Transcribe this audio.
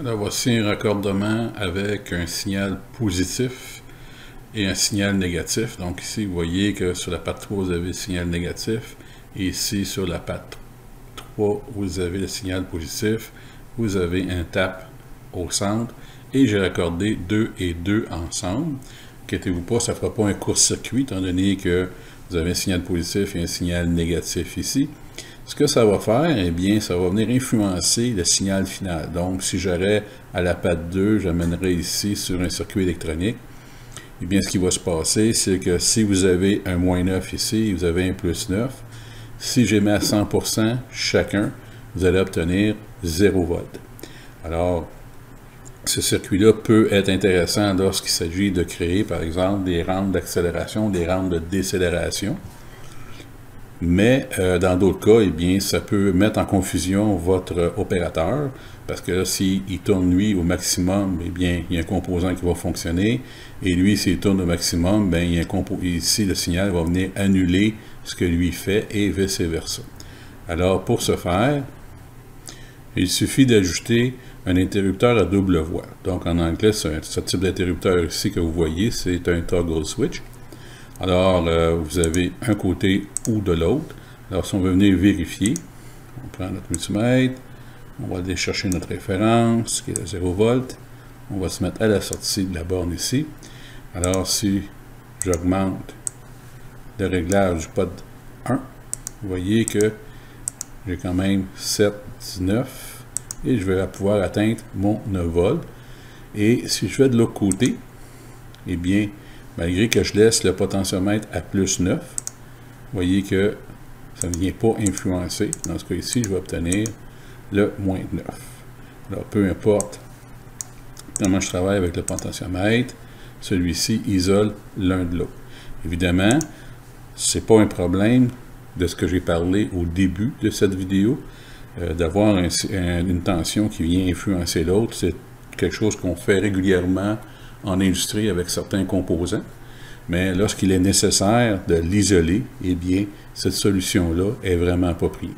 Alors voici un raccordement avec un signal positif et un signal négatif. Donc ici, vous voyez que sur la patte 3, vous avez le signal négatif. Et ici, sur la patte 3, vous avez le signal positif. Vous avez un tap au centre. Et j'ai raccordé 2 et 2 ensemble. Inquiétez-vous pas, ça ne fera pas un court-circuit, étant donné que vous avez un signal positif et un signal négatif ici. Ce que ça va faire, eh bien, ça va venir influencer le signal final. Donc, si j'aurais à la patte 2, j'amènerais ici sur un circuit électronique. Eh bien, ce qui va se passer, c'est que si vous avez un moins 9 ici, vous avez un plus 9. Si je mets à 100% chacun, vous allez obtenir 0 volts. Alors, ce circuit-là peut être intéressant lorsqu'il s'agit de créer, par exemple, des rampes d'accélération, des rampes de décélération. Mais dans d'autres cas, eh bien, ça peut mettre en confusion votre opérateur, parce que là, s'il tourne lui au maximum, eh bien, il y a un composant qui va fonctionner, et lui, s'il tourne au maximum, bien, il y a ici, le signal va venir annuler ce que lui fait, et vice-versa. Alors, pour ce faire, il suffit d'ajouter un interrupteur à double voie. Donc, en anglais, ce type d'interrupteur ici que vous voyez, c'est un toggle switch. Alors, vous avez un côté ou de l'autre. Alors, si on veut venir vérifier, on prend notre multimètre, on va aller chercher notre référence, qui est à 0 volts. On va se mettre à la sortie de la borne ici. Alors, si j'augmente le réglage du pod 1, vous voyez que j'ai quand même 7, 19, et je vais pouvoir atteindre mon 9 volts. Et si je vais de l'autre côté, eh bien, malgré que je laisse le potentiomètre à plus 9, vous voyez que ça ne vient pas influencer. Dans ce cas ici, je vais obtenir le moins 9. Alors, peu importe comment je travaille avec le potentiomètre, celui-ci isole l'un de l'autre. Évidemment, ce n'est pas un problème de ce que j'ai parlé au début de cette vidéo, d'avoir une tension qui vient influencer l'autre. C'est quelque chose qu'on fait régulièrement en industrie avec certains composants, mais lorsqu'il est nécessaire de l'isoler, eh bien, cette solution-là est vraiment pas prise.